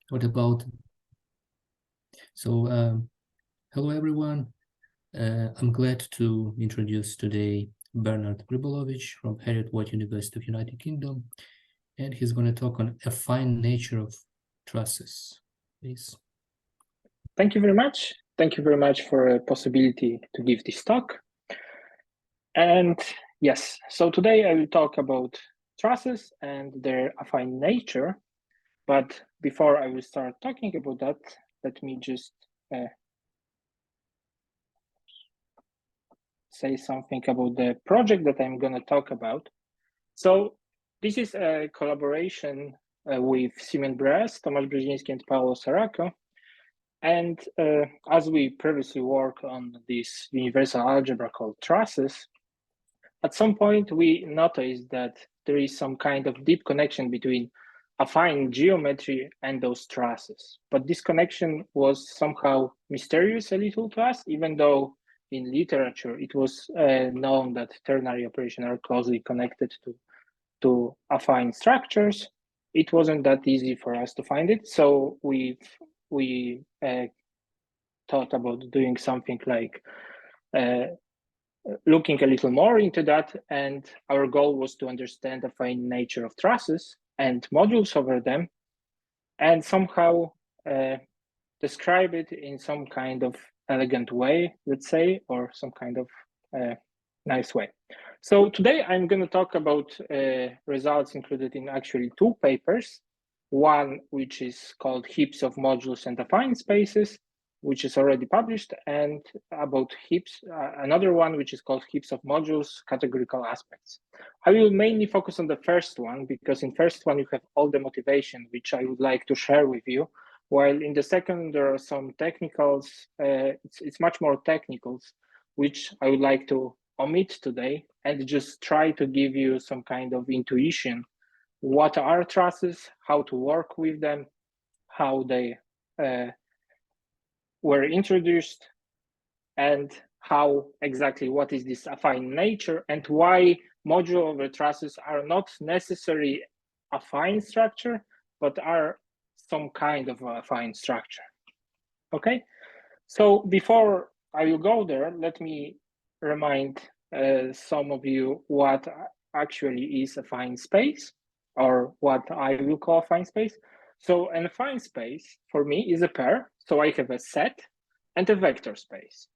What about? So, hello everyone. I'm glad to introduce today Bernard Rybołowicz from Heriot-Watt University of United Kingdom, and he's going to talk on affine nature of trusses. Please. Thank you very much. Thank you very much for a possibility to give this talk. And yes, so today I will talk about trusses and their affine nature. But before I will start talking about that, let me just say something about the project that I'm going to talk about. So this is a collaboration with Simon Bres, Tomasz Brzeziński, and Paolo Saraco. And as we previously worked on this universal algebra called trusses, at some point we noticed that there is some kind of deep connection between affine geometry and those trusses. But this connection was somehow mysterious a little to us, even though in literature it was known that ternary operations are closely connected to affine structures. It wasn't that easy for us to find it, so we thought about doing something like looking a little more into that, and our goal was to understand the affine nature of trusses and modules over them, and somehow describe it in some kind of elegant way, let's say, or some kind of nice way. So today I'm going to talk about results included in actually two papers. One which is called Heaps of Modules and Affine Spaces, which is already published, and about heaps, another one which is called Heaps of Modules, Categorical Aspects. I will mainly focus on the first one because in first one you have all the motivation which I would like to share with you, while in the second there are some technicals, it's much more technicals, which I would like to omit today and just try to give you some kind of intuition. What are trusses, how to work with them, how they were introduced, and how exactly what is this affine nature and why module over trusses are not necessarily affine structure, but are some kind of affine structure. Okay, so before I will go there, let me remind some of you what actually is affine space, or what I will call affine space. So an affine space for me is a pair. So I have a set and a vector space.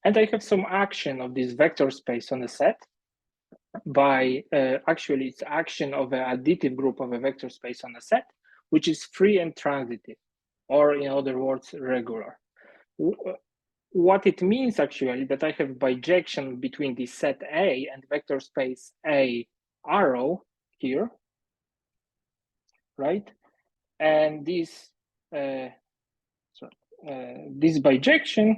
And I have some action of this vector space on a set by actually it's action of an additive group of a vector space on a set, which is free and transitive, or in other words, regular. What it means actually that I have bijection between the set A and vector space A arrow here, right? And this this bijection,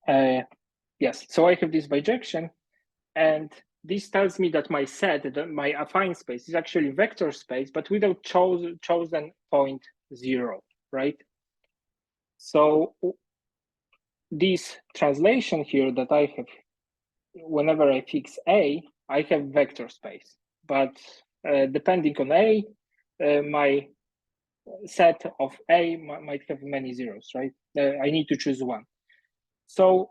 yes, so I have this bijection, and this tells me that my set, my affine space, is actually vector space, but without chosen point 0, right? So this translation here that I have, whenever I fix A, I have vector space, but depending on A, my set of A might have many zeros, right? I need to choose one. So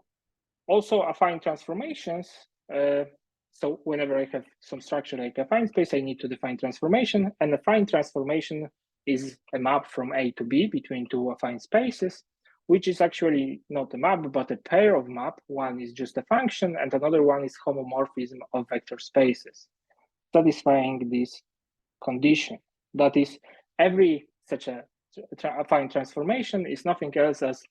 also affine transformations, so whenever I have some structure like affine space, I need to define transformation, and affine transformation is a map from A to B between two affine spaces, which is actually not a map, but a pair of map. One is just a function, and another one is homomorphism of vector spaces, satisfying this condition. That is, every such a affine transformation is nothing else as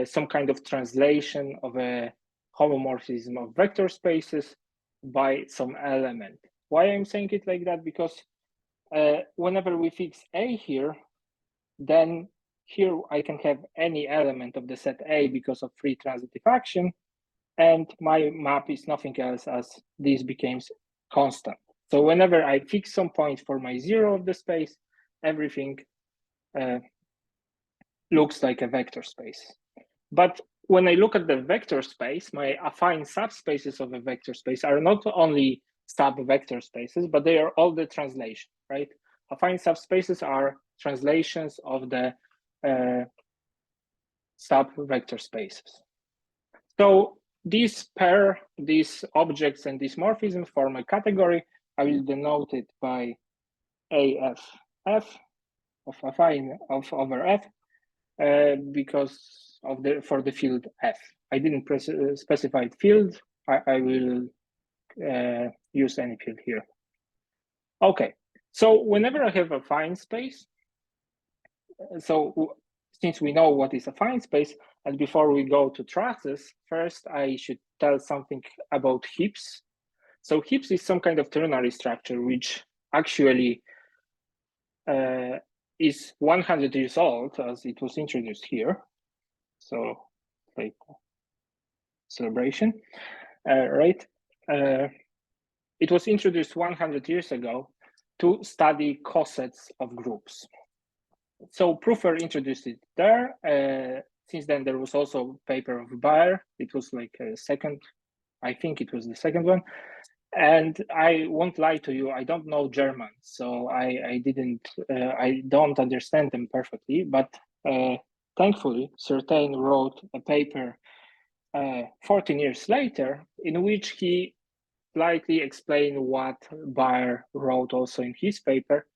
some kind of translation of a homomorphism of vector spaces by some element. Why I'm saying it like that? Because whenever we fix A here, then here I can have any element of the set A because of free transitive action, and my map is nothing else as this becomes constant. So whenever I fix some point for my 0 of the space, everything looks like a vector space. But when I look at the vector space, my affine subspaces of a vector space are not only sub-vector spaces, but they are all the translation, right? affine subspaces are translations of the sub-vector spaces. So these objects and this morphism form a category. I will denote it by AFF of affine of over F because of for the field F. I didn't specify field. I will use any field here. Okay, so whenever I have a affine space, so since we know what is a affine space, and before we go to trusses, first I should tell something about heaps. So heaps is some kind of ternary structure which actually is 100 years old, as it was introduced here. So like celebration, right? It was introduced 100 years ago to study cosets of groups. So Prüfer introduced it there. Since then, there was also a paper of Bayer. It was like a second, I think it was the second one. And I won't lie to you, I don't know German, so I don't understand them perfectly. But thankfully, Certain wrote a paper 14 years later in which he slightly explained what Bayer wrote also in his paper.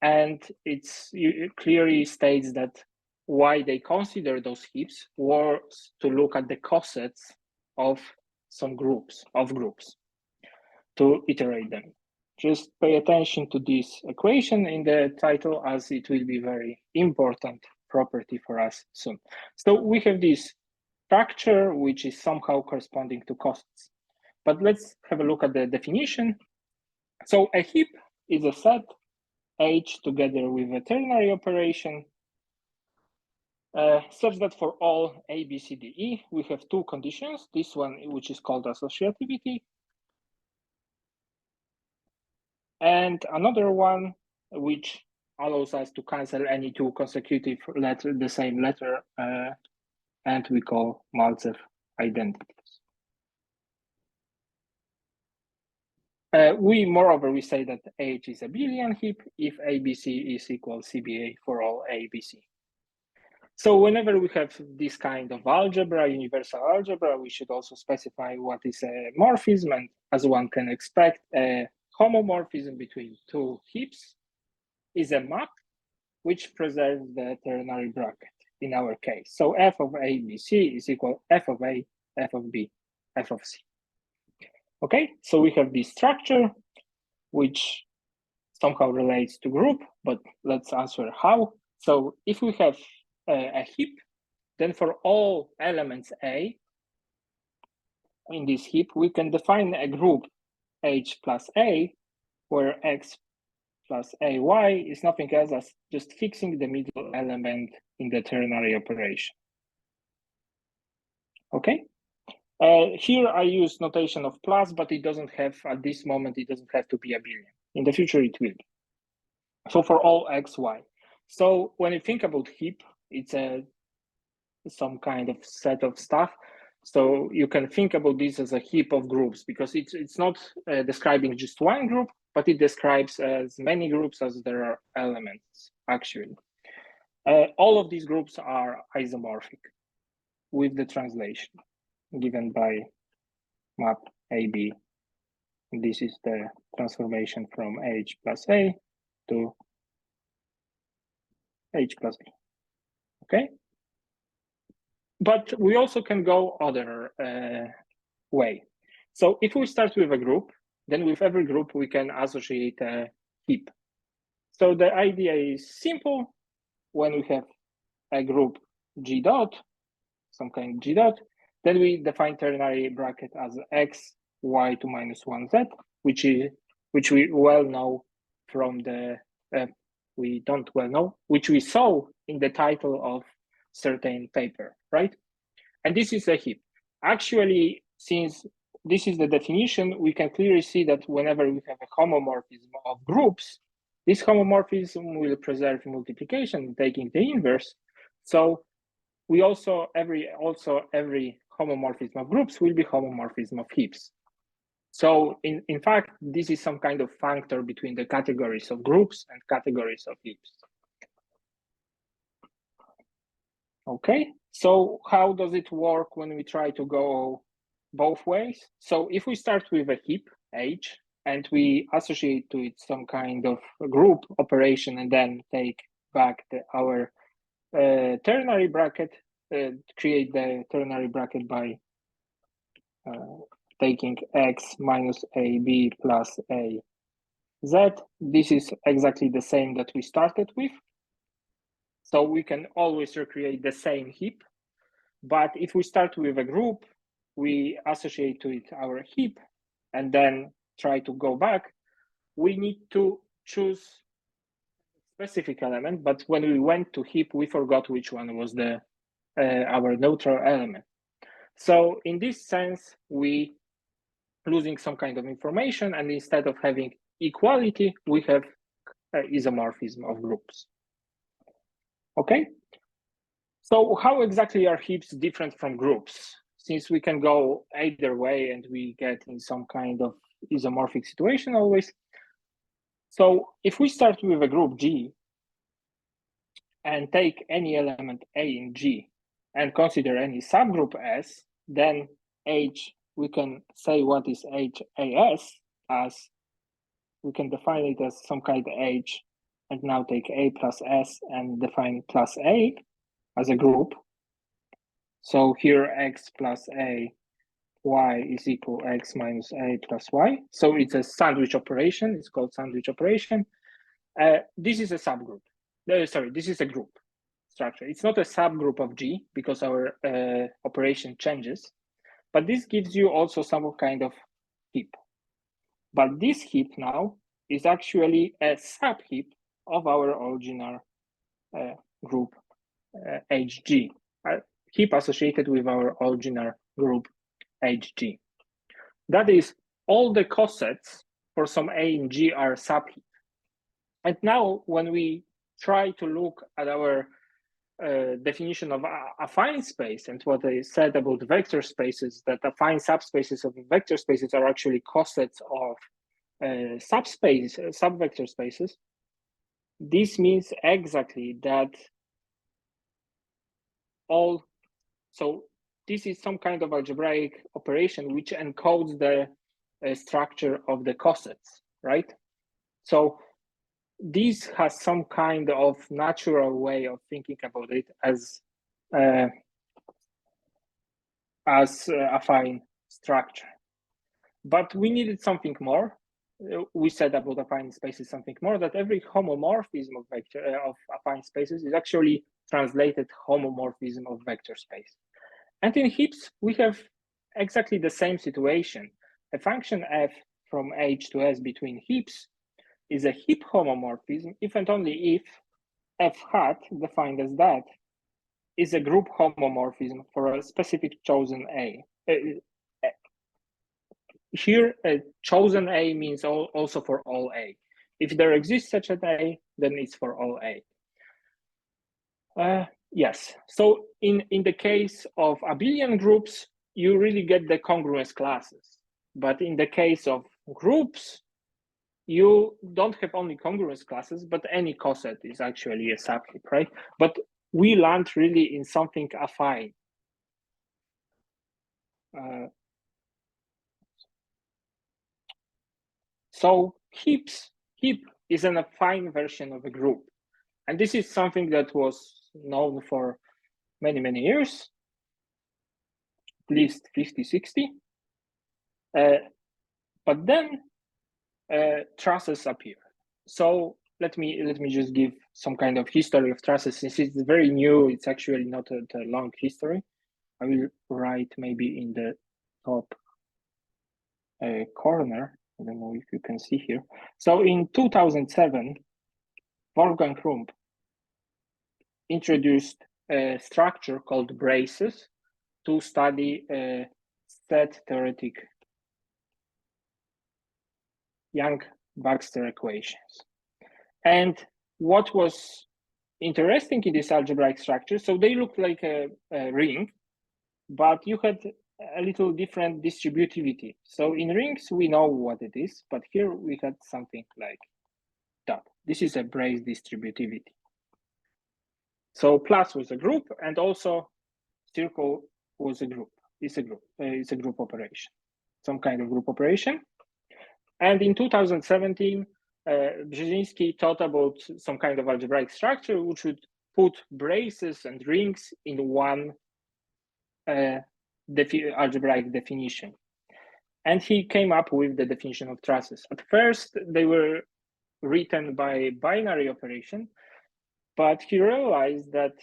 And it clearly states that why they consider those heaps was to look at the cosets of some groups, to iterate them. Just pay attention to this equation in the title, as it will be very important property for us soon. So we have this structure which is somehow corresponding to cosets. But let's have a look at the definition. So a heap is a set H together with a ternary operation such that for all A, B, C, D, E, we have two conditions. This one, which is called associativity, and another one, which allows us to cancel any two consecutive the same letter, and we call Maltsev identities. Moreover, we say that H is a Abelian heap if ABC is equal CBA for all ABC. So whenever we have this kind of algebra, universal algebra, we should also specify what is a morphism, and as one can expect, a homomorphism between two heaps is a map which preserves the ternary bracket in our case. So f of A, B, C is equal f of A, f of B, f of C. Okay, so we have this structure which somehow relates to group, but let's answer how. So if we have a heap, then for all elements A in this heap, we can define a group H plus A, where X plus AY is nothing else as just fixing the middle element in the ternary operation. Okay. Here I use notation of plus, but it doesn't have, at this moment, it doesn't have to be Abelian. In the future, it will be. So for all X, Y. So when you think about heap, it's some kind of set of stuff. So you can think about this as a heap of groups, because it's not describing just one group, but it describes as many groups as there are elements, actually. All of these groups are isomorphic with the translation given by map AB. This is the transformation from H plus A to H plus B. Okay? But we also can go other way. So if we start with a group, then with every group we can associate a heap. So the idea is simple. When we have a group G dot, some kind of G dot, then we define ternary bracket as X, Y to minus 1Z, which we well know from the, we don't well know, which we saw in the title of certain paper, right? And this is a heap. Actually, since this is the definition, we can clearly see that whenever we have a homomorphism of groups, this homomorphism will preserve multiplication, taking the inverse. So we also every homomorphism of groups will be homomorphism of heaps. So in fact, this is some kind of functor between the categories of groups and categories of heaps. Okay, so how does it work when we try to go both ways? So if we start with a heap H and we associate to it some kind of group operation and then take back our ternary bracket, create the ternary bracket by taking x minus ab plus a z. This is exactly the same that we started with. So we can always recreate the same heap. But if we start with a group, we associate to it our heap and then try to go back, we need to choose a specific element. But when we went to heap, we forgot which one was the our neutral element. So in this sense, we losing some kind of information, and instead of having equality, we have isomorphism of groups. Okay, so how exactly are heaps different from groups? Since we can go either way and we get in some kind of isomorphic situation always. So if we start with a group G and take any element A in G and consider any subgroup S, then H, we can say what is HAS as we can define it as some kind of H and now take A plus S and define plus A as a group. So here X plus A, Y is equal X minus A plus Y. So it's a sandwich operation. It's called sandwich operation. This is a subgroup. Sorry, this is a group structure. It's not a subgroup of G because our operation changes, but this gives you also some kind of heap. But this heap now is actually a subheap of our original group HG, heap associated with our original group HG. That is, all the cosets for some A and G are subheap. And now when we try to look at our definition of affine space and what I said about vector spaces, that affine subspaces of vector spaces are actually cosets of subvector spaces. This means exactly that so this is some kind of algebraic operation which encodes the structure of the cosets, right? So this has some kind of natural way of thinking about it as affine structure. But we needed something more. We said about affine spaces something more, that every homomorphism of vector of affine spaces is actually translated homomorphism of vector space. And in heaps, we have exactly the same situation. A function f from H to S between heaps is a heap homomorphism if and only if f hat, defined as that, is a group homomorphism for a specific chosen A. Here, chosen A means also for all A. If there exists such an A, then it's for all A. Yes, so in the case of abelian groups, you really get the congruence classes. But in the case of groups, you don't have only congruence classes, but any coset is actually a subheap, right? But we land really in something affine. So heap is an affine version of a group. And this is something that was known for many, many years, at least 50, 60. But then trusses appear. So let me just give some kind of history of trusses. Since it's very new, it's actually not a long history. I will write maybe in the top corner. I don't know if you can see here. So in 2007, Wolfgang Krump introduced a structure called braces to study set theoretic Young-Baxter equations. And what was interesting in this algebraic structure, so they look like a ring, but you had a little different distributivity. So in rings, we know what it is, but here we had something like that. This is a brace distributivity. So plus was a group, and also circle was a group. It's a group. It's a group operation, some kind of group operation. And in 2017, Brzezinski thought about some kind of algebraic structure which would put braces and rings in one algebraic definition. And he came up with the definition of trusses. At first, they were written by binary operation, but he realized that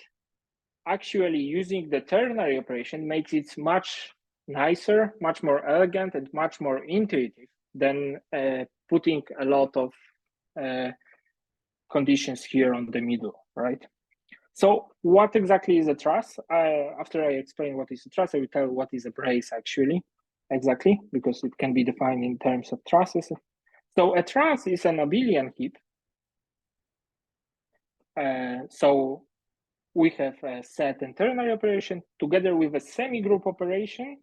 actually using the ternary operation makes it much nicer, much more elegant, and much more intuitive than putting a lot of conditions here on the middle, right? So what exactly is a truss? After I explain what is a truss, I will tell what is a brace actually, exactly, because it can be defined in terms of trusses. So a truss is an abelian heap. So we have a set and ternary operation together with a semi-group operation,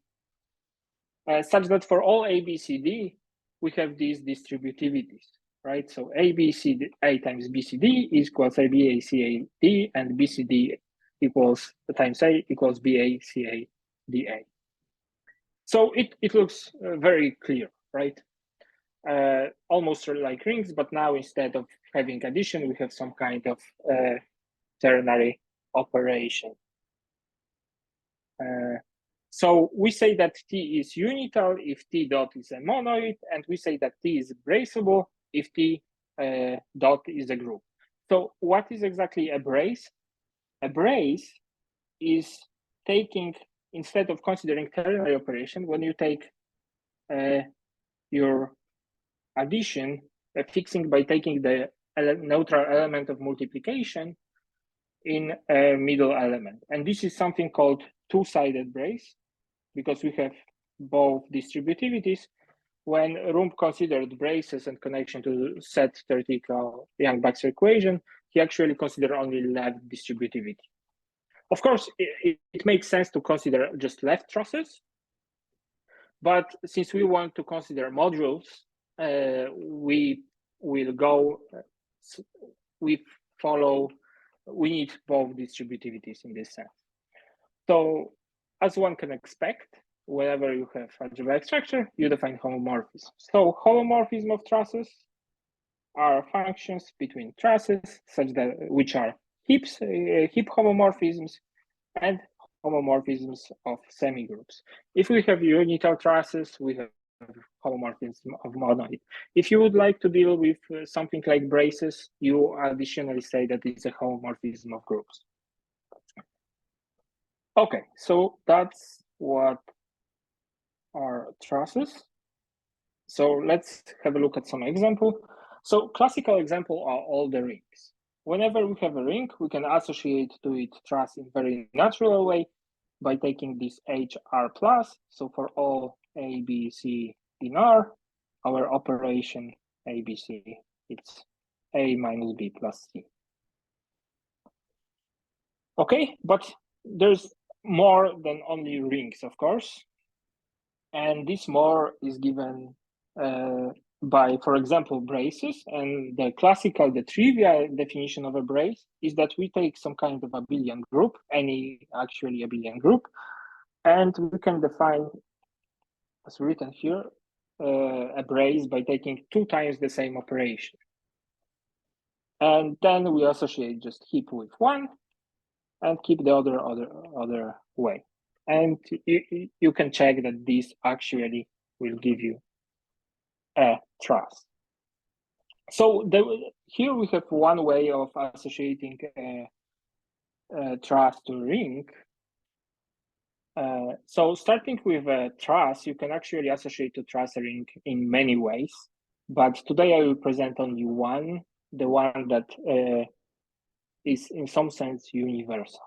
such that for all A, B, C, D, we have these distributivities, right? So A, B, C, D, A times B, C, D equals A, B, A, C, A, D, and B, C, D equals times A equals B, A, C, A, D, A. So it looks very clear, right? Almost like rings, but now instead of having addition, we have some kind of ternary operation. So we say that T is unital if T dot is a monoid, and we say that T is braceable if T dot is a group. So what is exactly a brace? A brace is taking, instead of considering ternary operation, when you take your addition, fixing by taking the neutral element of multiplication in a middle element. And this is something called two-sided brace, because we have both distributivities. When Rump considered braces and connection to set theoretical Yang-Baxter equation, he actually considered only left distributivity. Of course, it makes sense to consider just left trusses, but since we want to consider modules, we will go, we need both distributivities in this sense. So as one can expect, whenever you have algebraic structure, you define homomorphism. So homomorphism of trusses are functions between trusses, such that which are heaps, heap homomorphisms, and homomorphisms of semigroups. If we have unital trusses, we have homomorphism of monoid. If you would like to deal with something like braces, you additionally say that it's a homomorphism of groups. Okay, so that's what are trusses. So let's have a look at some example. So classical example are all the rings. Whenever we have a ring, we can associate to it truss in very natural way by taking this HR plus. So for all A, B, C in R, our operation A, B, C, it's A minus B plus C. Okay, but there's more than only rings, of course. And this more is given by, for example, braces. And the trivial definition of a brace is that we take some kind of abelian group, any actually abelian group, and we can define, as written here, a brace by taking 2 times the same operation. And then we associate just heap with 1 and keep the other way. And you can check that this actually will give you a truss. So here we have one way of associating a truss to ring. So starting with a truss, you can actually associate to truss a ring in many ways. But today I will present only one, the one that is in some sense universal.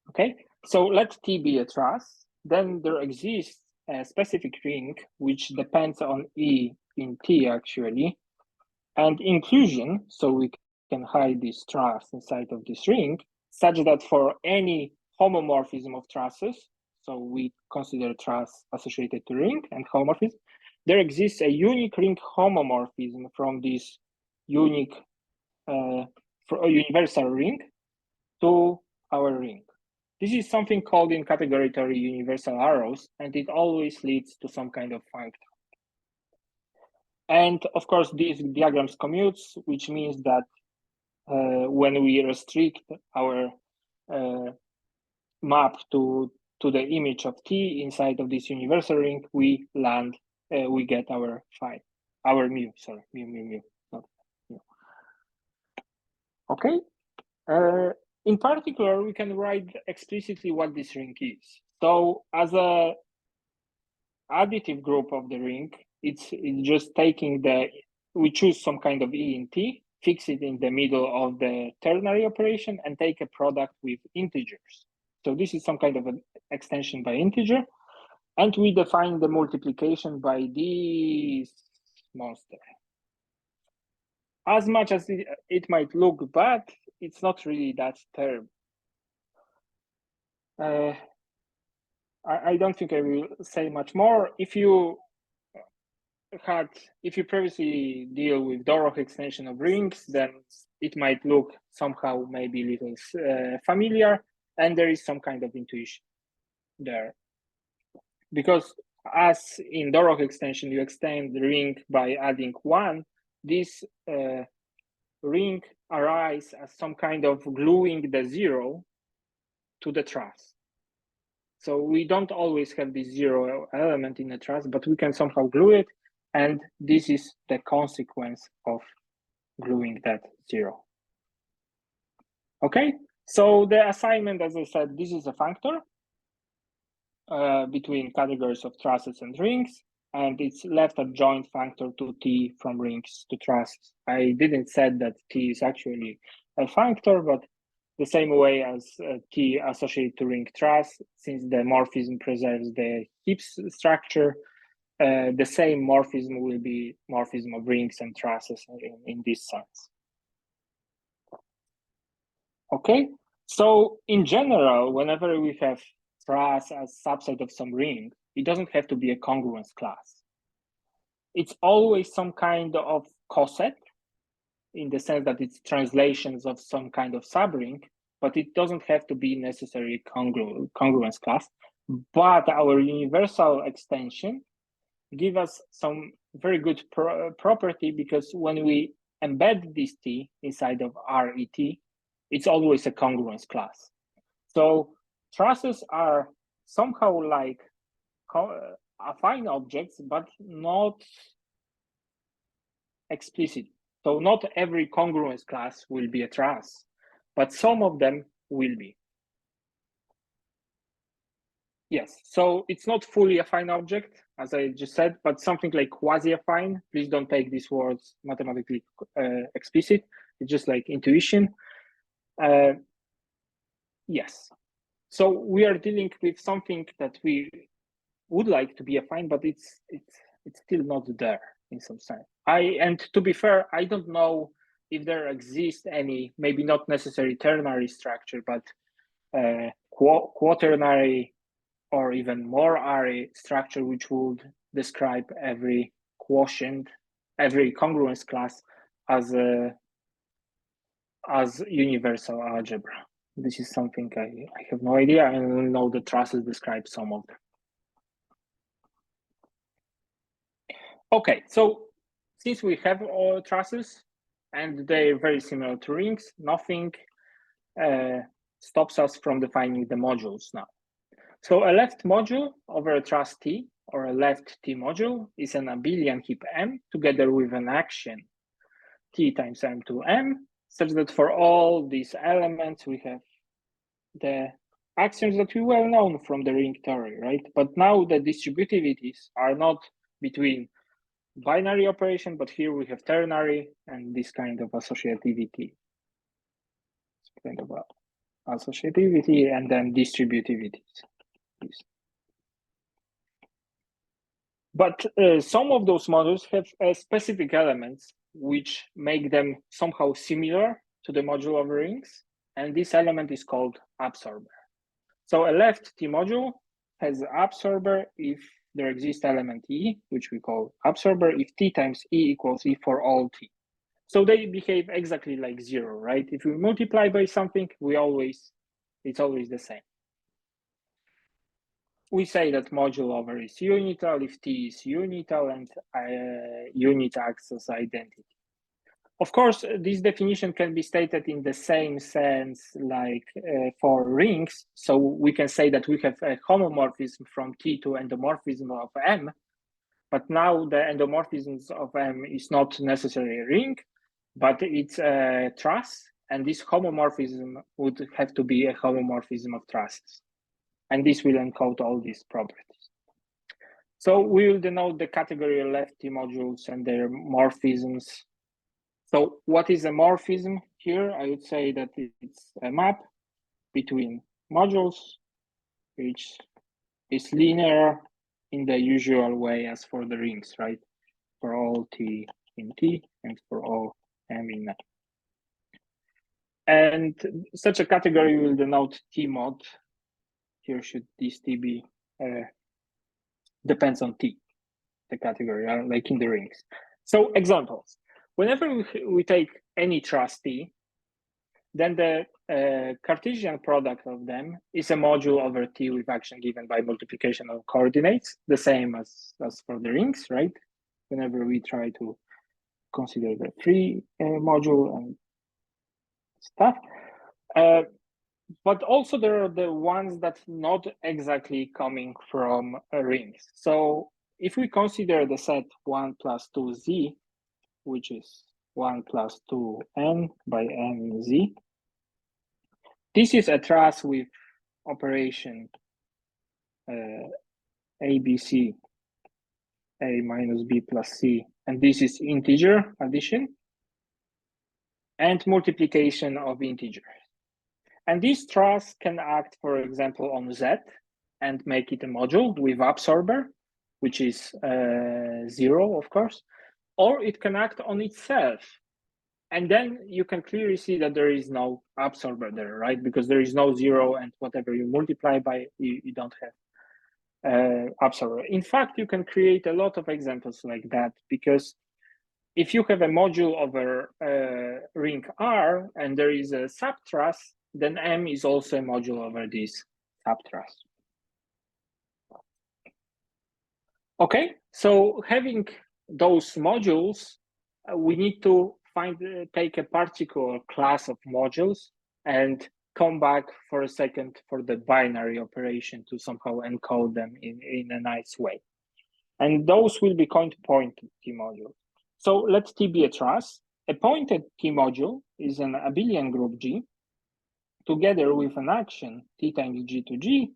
Okay, so let T be a truss. Then there exists a specific ring which depends on E in T actually, and inclusion, so we can hide this truss inside of this ring, such that for any homomorphism of trusses. So we consider truss associated to ring and homomorphism. There exists a unique ring homomorphism from this unique universal ring to our ring. This is something called in category theory universal arrows, and it always leads to some kind of functor. And of course, these diagrams commutes, which means that when we restrict our map to the image of T inside of this universal ring, we get our phi, our mu, sorry, mu, not mu. Okay. In particular, we can write explicitly what this ring is. So as a additive group of the ring, it's just taking we choose some kind of E in T, fix it in the middle of the ternary operation, and take a product with integers. So this is some kind of an extension by integer. And we define the multiplication by this monster. As much as it might look bad, it's not really that terrible. I don't think I will say much more. If you previously deal with Dorough extension of rings, then it might look somehow maybe a little familiar, and there is some kind of intuition there. Because as in Dorough extension, you extend the ring by adding 1, this ring arises as some kind of gluing the 0 to the truss. So we don't always have this 0 element in the truss, but we can somehow glue it, and this is the consequence of gluing that 0. Okay, so the assignment, as I said, this is a functor between categories of trusses and rings, and it's left adjoint functor to T from rings to trusses. I didn't say that T is actually a functor, but the same way as T associated to ring truss, since the morphism preserves the heaps structure, the same morphism will be morphism of rings and trusses in this sense. Okay, so in general, whenever we have truss as subset of some ring, it doesn't have to be a congruence class. It's always some kind of coset, in the sense that it's translations of some kind of subring, but it doesn't have to be necessarily congruence class. But our universal extension give us some very good property, because when we embed this T inside of RET, it's always a congruence class. So trusses are somehow like affine objects, but not explicit. So not every congruence class will be a truss, but some of them will be. Yes, so it's not fully affine object, as I just said, but something like quasi-affine. Please don't take these words mathematically explicit. It's just like intuition. Yes, so we are dealing with something that we would like to be affine, but it's still not there in some sense. And to be fair, I don't know if there exists any, maybe not necessarily ternary structure, but quaternary or even more array structure, which would describe every quotient, every congruence class as universal algebra. This is something I have no idea. I only know the trusses describe some of them. Okay, so since we have all trusses and they're very similar to rings, nothing stops us from defining the modules now. So a left module over a truss T, or a left T module, is an abelian heap M together with an action T times M to M, such that for all these elements we have the axioms that we well known from the ring theory, right? But now the distributivities are not between binary operation, but here we have ternary and this kind of associativity. Kind of associativity and then distributivities. But some of those modules have specific elements which make them somehow similar to the module of rings, and this element is called absorber. So a left T module has an absorber if there exists element E, which we call absorber, if T times E equals E for all T. So they behave exactly like zero, right? If we multiply by something, it's always the same. We say that module over is unital if T is unital and unit acts as identity. Of course, this definition can be stated in the same sense like for rings. So we can say that we have a homomorphism from T to endomorphism of M, but now the endomorphisms of M is not necessarily a ring, but it's a truss, and this homomorphism would have to be a homomorphism of trusses. And this will encode all these properties. So we will denote the category left T modules and their morphisms. So what is a morphism here? I would say that it's a map between modules, which is linear in the usual way as for the rings, right? For all T in T and for all M in M. And such a category will denote T mod. Here should this T be, depends on T, the category, like in the rings. So examples. Whenever we take any truss T, then the Cartesian product of them is a module over T with action given by multiplication of coordinates, the same as for the rings, right? Whenever we try to consider the free module and stuff. But also there are the ones that not exactly coming from rings. So if we consider the set 1 plus 2z, which is 1 plus 2n by n in z, this is a truss with operation ABC, a minus b plus c, and this is integer addition and multiplication of integers. And this truss can act, for example, on Z and make it a module with absorber, which is 0, of course, or it can act on itself. And then you can clearly see that there is no absorber there, right? Because there is no 0, and whatever you multiply by, you don't have absorber. In fact, you can create a lot of examples like that, because if you have a module over ring R and there is a subtruss, then M is also a module over this subtruss. Okay, so having those modules, we need to take a particular class of modules and come back for a second for the binary operation to somehow encode them in a nice way. And those will be pointed T modules. So let T be a truss. A pointed T module is an abelian group G together with an action T times G to G.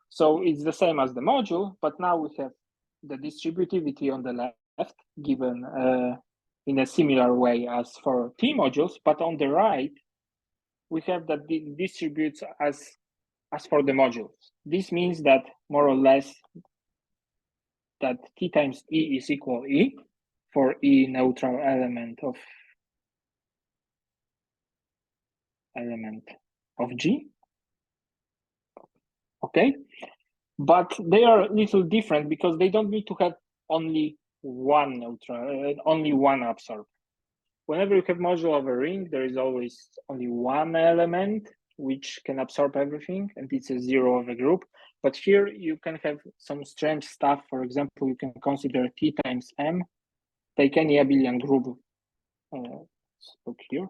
So it's the same as the module, but now we have the distributivity on the left given in a similar way as for T modules, but on the right, we have that it distributes as for the modules. This means that more or less that T times E is equal E for E neutral element of G. Okay, but they are a little different because they don't need to have only one neutral, only one absorber. Whenever you have module of a ring, there is always only one element which can absorb everything, and it's a 0 of a group. But here you can have some strange stuff. For example, you can consider T times M. Take any abelian group. Look here.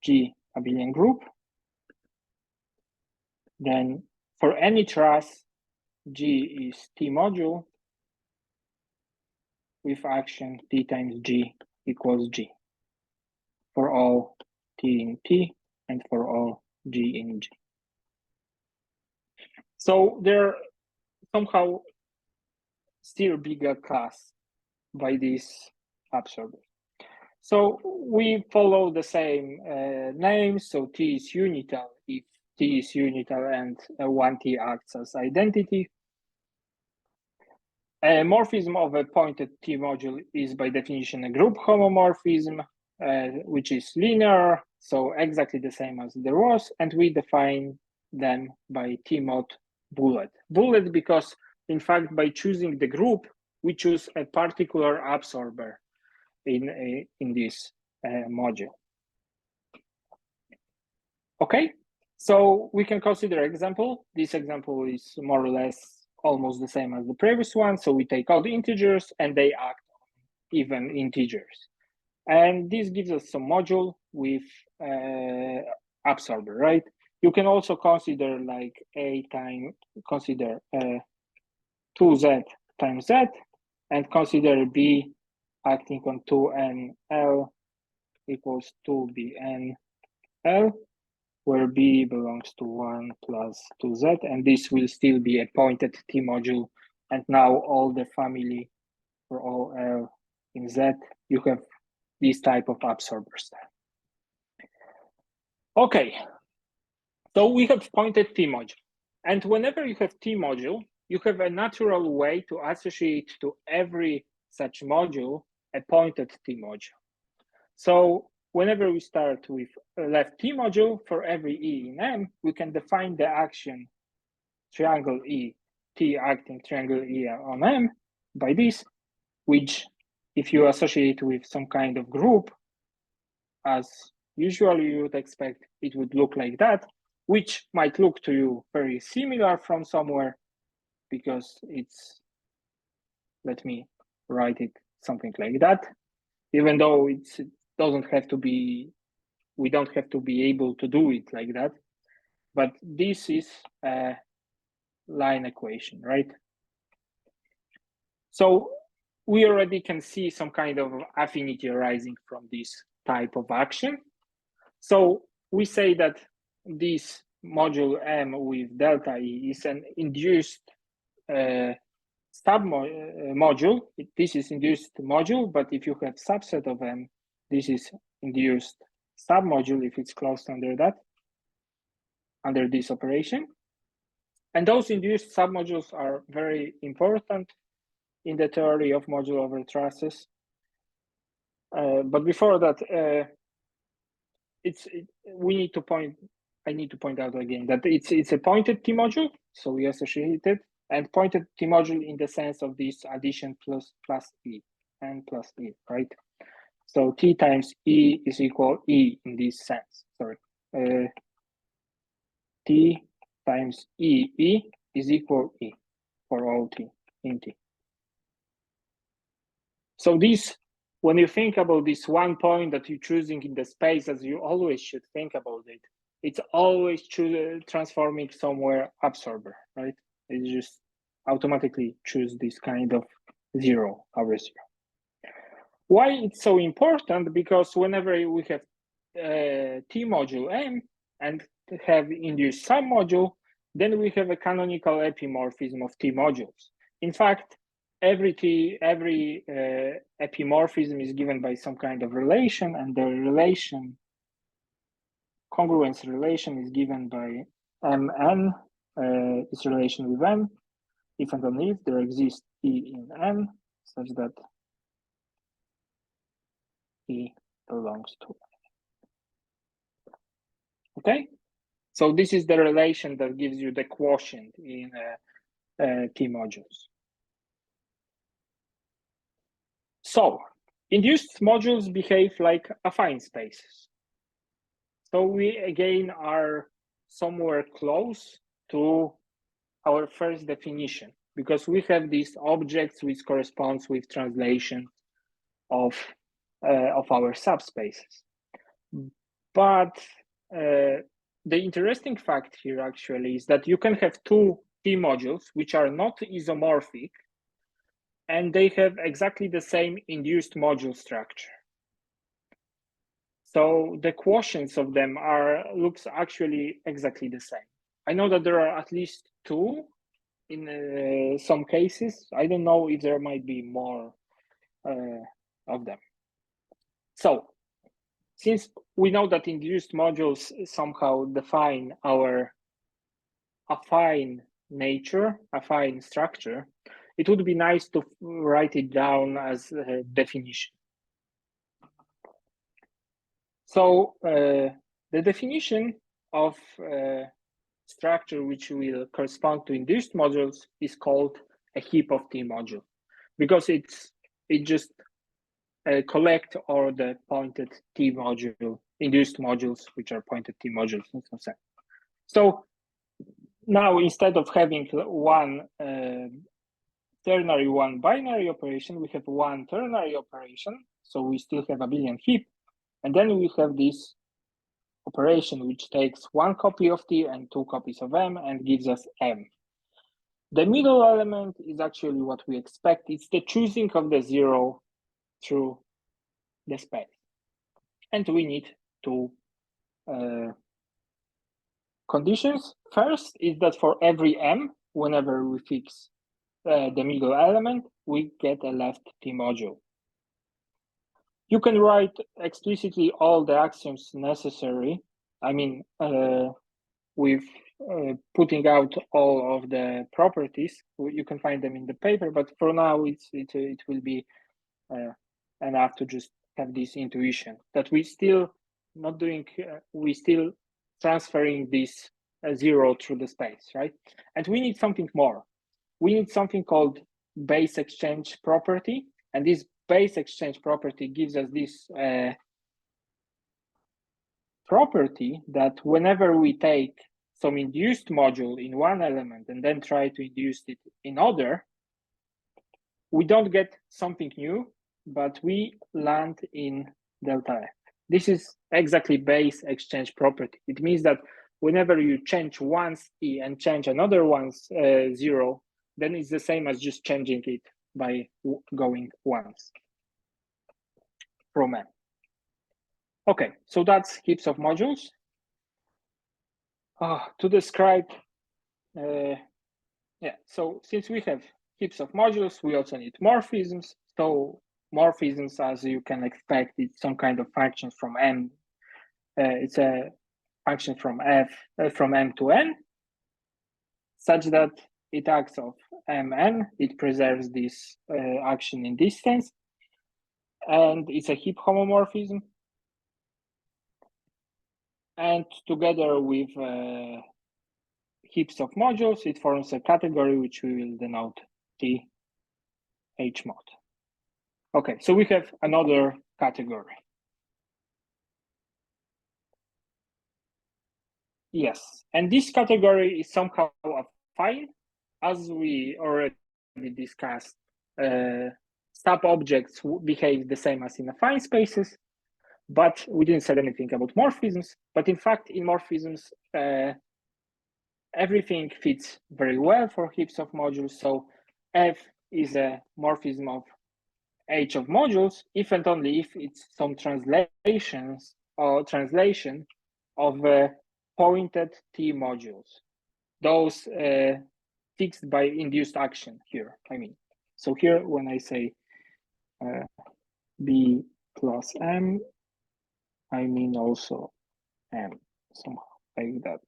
G abelian group. Then for any truss, G is T module with action T times G equals G for all T in T and for all G in G. So they're somehow still bigger class by this absorber. So we follow the same names. So T is unital if T is unital and 1T acts as identity. A morphism of a pointed T module is by definition a group homomorphism, which is linear, so exactly the same as there was, and we define them by T mod bullet. Bullet because, in fact, by choosing the group, we choose a particular absorber in this module. Okay, so we can consider example. This example is more or less almost the same as the previous one. So we take out the integers and they act on even integers. And this gives us some module with absorber, right? You can also consider like consider 2z times z, and consider b acting on 2nl equals 2bnl, where b belongs to 1 plus 2z, and this will still be a pointed T module. And now all the family for all L in Z, you have this type of absorbers there. Okay, so we have pointed T module. And whenever you have T module, you have a natural way to associate to every such module a pointed T module. So whenever we start with a left T module, for every E in M, we can define the action triangle E, T acting triangle E on M by this, which if you associate with some kind of group, as usually you would expect, it would look like that, which might look to you very similar from somewhere, because it's, let me write it something like that, even though it doesn't have to be, we don't have to be able to do it like that, but this is a line equation, right? So we already can see some kind of affinity arising from this type of action. So we say that this module M with delta E is an induced module. This is induced module, but if you have subset of M, this is induced submodule if it's closed under that, under this operation. And those induced submodules are very important in the theory of module over trusses. But before that, I need to point out again that it's a pointed T module, so we associate it, and pointed T module in the sense of this addition plus E, and plus E, right? So T times E is equal E in this sense, sorry. T times E is equal E for all T in T. So this, when you think about this one point that you're choosing in the space, as you always should think about it, it's always transforming somewhere absorber, right? It just automatically choose this kind of 0 over 0. Why it's so important? Because whenever we have T module M and have induced submodule, then we have a canonical epimorphism of T modules. In fact, every epimorphism is given by some kind of relation, and the relation, congruence relation, is given by Mn, its relation with M, if and only if there exists E in M, such that E belongs to M. Okay, so this is the relation that gives you the quotient in T modules. So induced modules behave like affine spaces. So we again are somewhere close to our first definition, because we have these objects which corresponds with translation of our subspaces. But the interesting fact here actually is that you can have two T modules which are not isomorphic, and they have exactly the same induced module structure. So the quotients of them looks actually exactly the same. I know that there are at least two in some cases. I don't know if there might be more of them. So since we know that induced modules somehow define our affine nature, affine structure, it would be nice to write it down as a definition. So the definition of structure which will correspond to induced modules is called a heap of T module, because it just collect all the pointed T module, induced modules, which are pointed T modules in some sense. So now instead of having one ternary, one binary operation, we have one ternary operation. So we still have abelian heap. And then we have this operation which takes one copy of T and two copies of M and gives us M. The middle element is actually what we expect. It's the choosing of the zero through the space. And we need two conditions. First is that for every M, whenever we fix the middle element, we get a left T module. You can write explicitly all the axioms necessary. I mean, with putting out all of the properties. You can find them in the paper, but for now, it will be enough to just have this intuition that we still not doing. We still transferring this zero through the space, right? And we need something more. We need something called base exchange property, and this base exchange property gives us this property that whenever we take some induced module in one element and then try to induce it in other, we don't get something new, but we land in delta F. This is exactly base exchange property. It means that whenever you change one's T and change another one's zero, then it's the same as just changing it by going once from M. Okay, so that's heaps of modules. To describe, so since we have heaps of modules, we also need morphisms. So morphisms, as you can expect, it's some kind of function from M. It's a function from from M to N, such that it acts of Mn. It preserves this action in distance, and it's a heap homomorphism. And together with heaps of modules, it forms a category which we will denote T H mod. Okay, so we have another category. Yes, and this category is somehow affine, as we already discussed. Sub-objects behave the same as in affine spaces, but we didn't say anything about morphisms. But in fact, in morphisms, everything fits very well for heaps of modules. So F is a morphism of H of modules, if and only if it's some translations or translation of pointed T modules. Those fixed by induced action here, I mean. So here, when I say B plus M, I mean also M, somehow like that.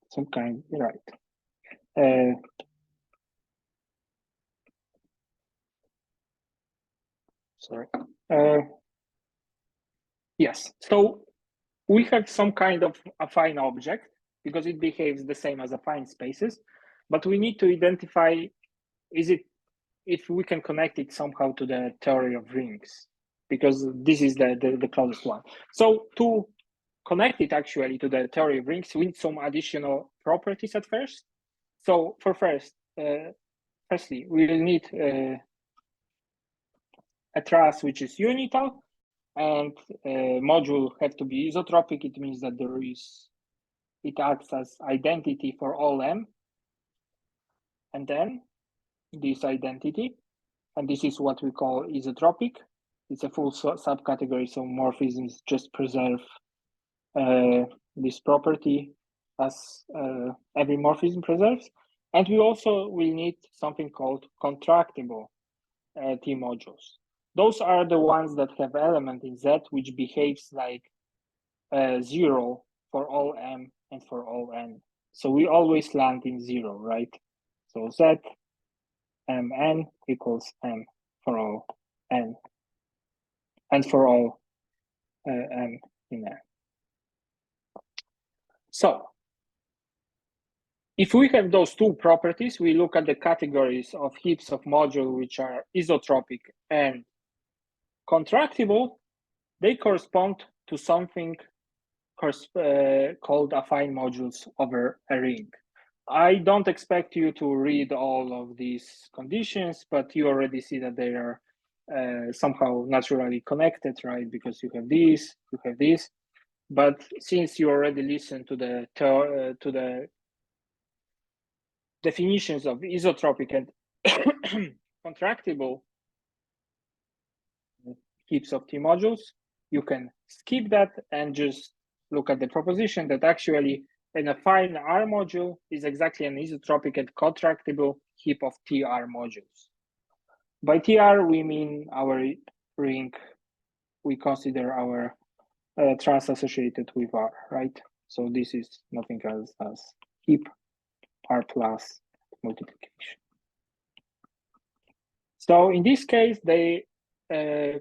Some kind, right. Sorry. Yes, so we have some kind of affine object because it behaves the same as affine spaces, but we need to identify if we can connect it somehow to the theory of rings, because this is the closest one. So to connect it actually to the theory of rings, we need some additional properties at first. So for firstly, we will need a truss which is unital, and module have to be isotropic. It means that it acts as identity for all M. And then this identity, and this is what we call isotropic. It's a full subcategory, so morphisms just preserve this property as every morphism preserves. And we also will need something called contractible T modules. Those are the ones that have element in Z which behaves like 0 for all M and for all N. So we always land in 0, right? So Z Mn equals M for all N and for all M in N. So if we have those two properties, we look at the categories of heaps of module which are isotropic and contractible. They correspond to something called affine modules over a ring. I don't expect you to read all of these conditions, but you already see that they are somehow naturally connected, right? Because you have this, you have this. But since you already listened to the definitions of isotropic and contractible heaps of T modules, you can skip that and just look at the proposition that actually an affine R module is exactly an isotropic and contractible heap of TR modules. By TR, we mean our ring, we consider our truss associated with R, right? So this is nothing else as heap R plus multiplication. So in this case, they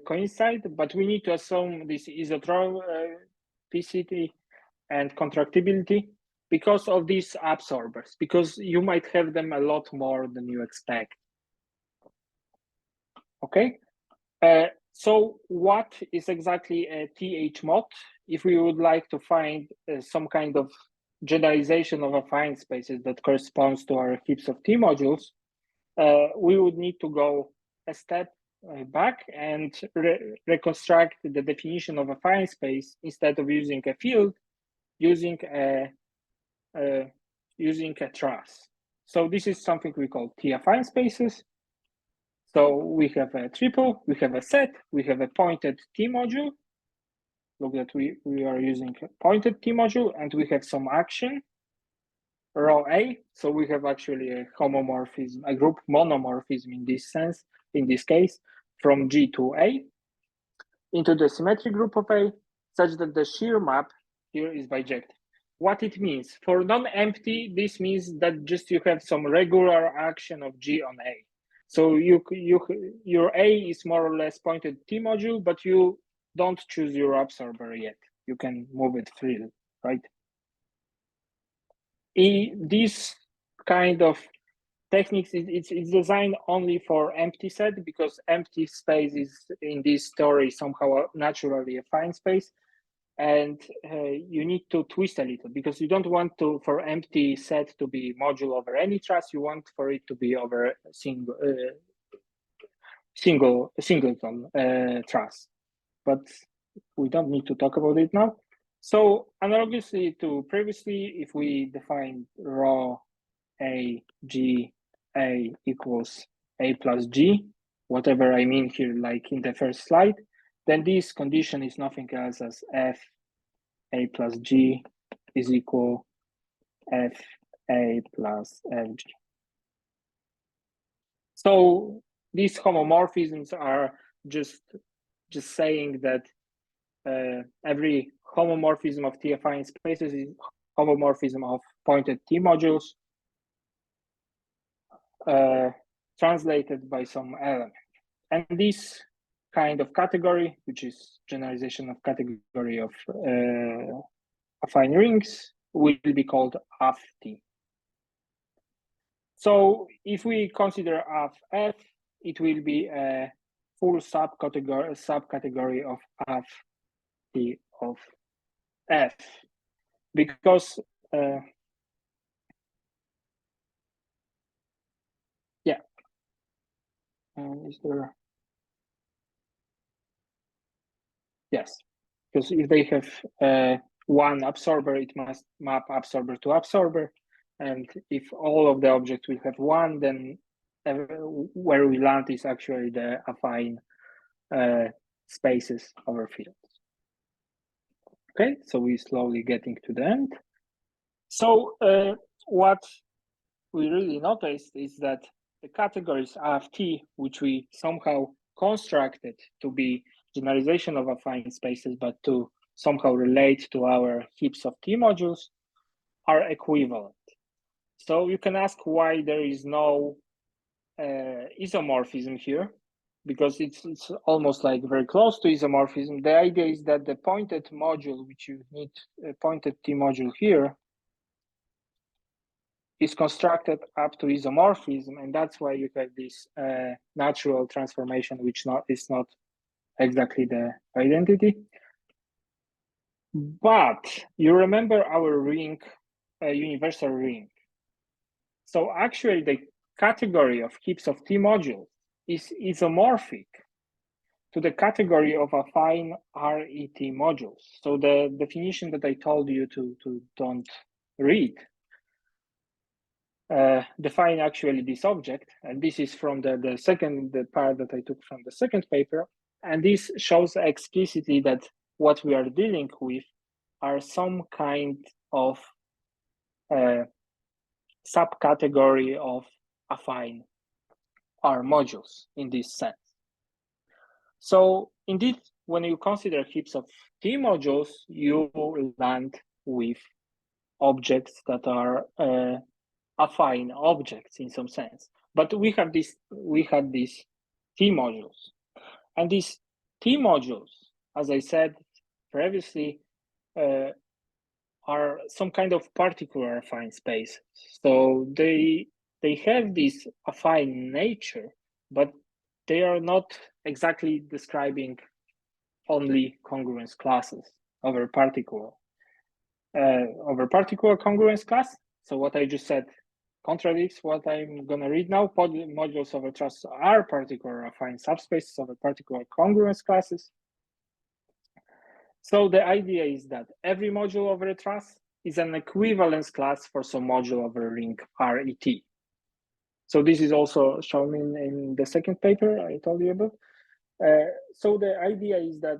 coincide, but we need to assume this isotropicity and contractibility because of these absorbers, because you might have them a lot more than you expect. Okay, so what is exactly a TH mod? If we would like to find some kind of generalization of affine spaces that corresponds to our heaps of T modules, we would need to go a step back and reconstruct the definition of a affine space instead of using a field, using a truss. So this is something we call T-affine spaces. So we have a triple, we have a set, we have a pointed T module. Look that we are using a pointed T module, and we have some action, rho A. So we have actually a homomorphism, a group monomorphism in this sense, in this case, from G to A into the symmetric group of A, such that the shear map here is bijective. What it means for non-empty, this means that just you have some regular action of G on A. So your A is more or less pointed T module, but you don't choose your absorber yet. You can move it freely, right? This kind of techniques, it's designed only for empty set, because empty space is in this story somehow naturally a affine space. And you need to twist a little, because you don't want to for empty set to be module over any truss. You want for it to be over a singleton truss. But we don't need to talk about it now. So analogously to previously, if we define rho A G A equals A plus G, whatever I mean here, like in the first slide, then this condition is nothing else as F A plus G is equal F A plus FG. So these homomorphisms are just saying that every homomorphism of T affine spaces is homomorphism of pointed T modules translated by some element. And this kind of category, which is generalization of category of affine rings, will be called AFT. So if we consider AF, it will be a full subcategory of AFT of F, because is there? Yes, because if they have one absorber, it must map absorber to absorber. And if all of the objects will have one, then where we land is actually the affine spaces over fields. Okay, so we're slowly getting to the end. So what we really noticed is that the categories AFT, which we somehow constructed to be generalization of affine spaces, but to somehow relate to our heaps of T modules, are equivalent. So you can ask why there is no isomorphism here, because it's almost like very close to isomorphism. The idea is that the pointed module, which you need a pointed T module here, is constructed up to isomorphism, and that's why you have this natural transformation, which is not exactly the identity. But you remember our ring, universal ring. So actually the category of heaps of T modules is isomorphic to the category of affine RET modules. So the definition that I told you to don't read define actually this object, and this is from the part that I took from the second paper, and this shows explicitly that what we are dealing with are some kind of subcategory of affine R modules in this sense. So indeed, when you consider heaps of T modules, you land with objects that are affine objects in some sense. But we had these T modules, and these T modules, as I said previously, are some kind of particular affine space. So they have this affine nature, but they are not exactly describing only congruence classes over particular congruence class. So what I just said contradicts what I'm going to read now. Modules over trusses are particular affine subspaces over particular congruence classes. So the idea is that every module over a truss is an equivalence class for some module over a ring RET. So this is also shown in the second paper I told you about. So the idea is that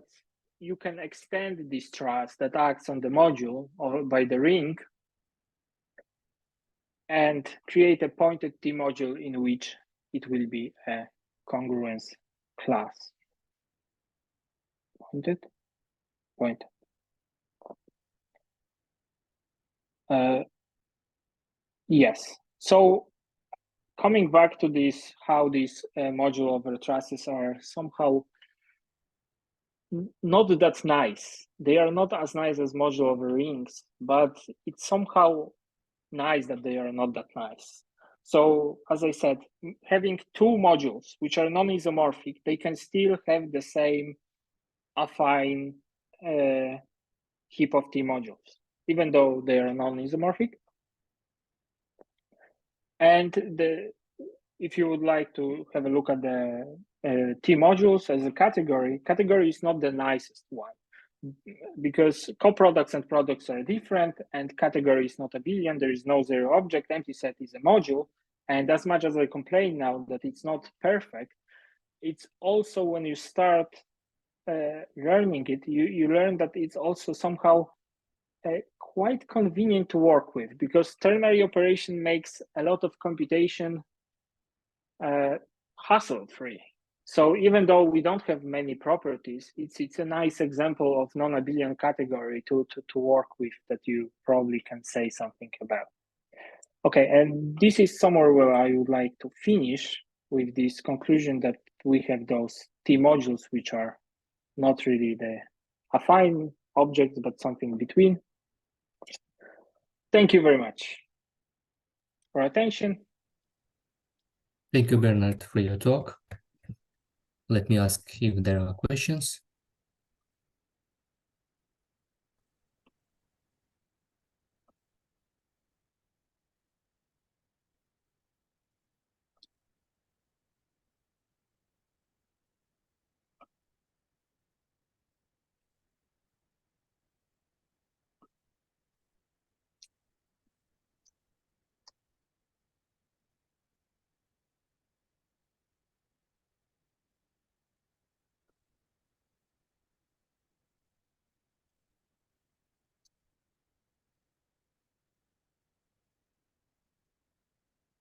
you can extend this truss that acts on the module or by the ring and create a pointed T module in which it will be a congruence class. Pointed. Yes. So coming back to this, how these module over trusses are somehow not that nice. They are not as nice as module over rings, but it's somehow nice that they are not that nice. So as I said, having two modules which are non-isomorphic, they can still have the same affine heap of T modules, even though they are non-isomorphic. And if you would like to have a look at the T modules as a category is not the nicest one, because coproducts and products are different, and category is not abelian. There is no zero object. Empty set is a module. And as much as I complain now that it's not perfect, it's also when you start learning it, you learn that it's also somehow quite convenient to work with, because ternary operation makes a lot of computation hassle-free. So even though we don't have many properties, it's a nice example of non-abelian category to work with that you probably can say something about. Okay, and this is somewhere where I would like to finish with this conclusion that we have those T modules which are not really the affine objects, but something between. Thank you very much for attention. Thank you, Bernard, for your talk. Let me ask if there are questions.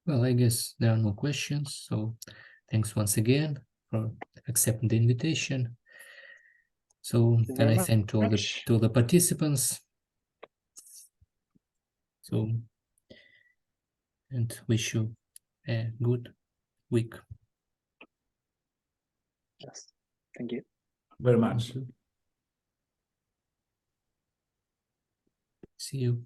Well, I guess there are no questions, so thanks once again for accepting the invitation. So, and I thank all the participants. So, and wish you a good week. Yes, thank you very much. See you.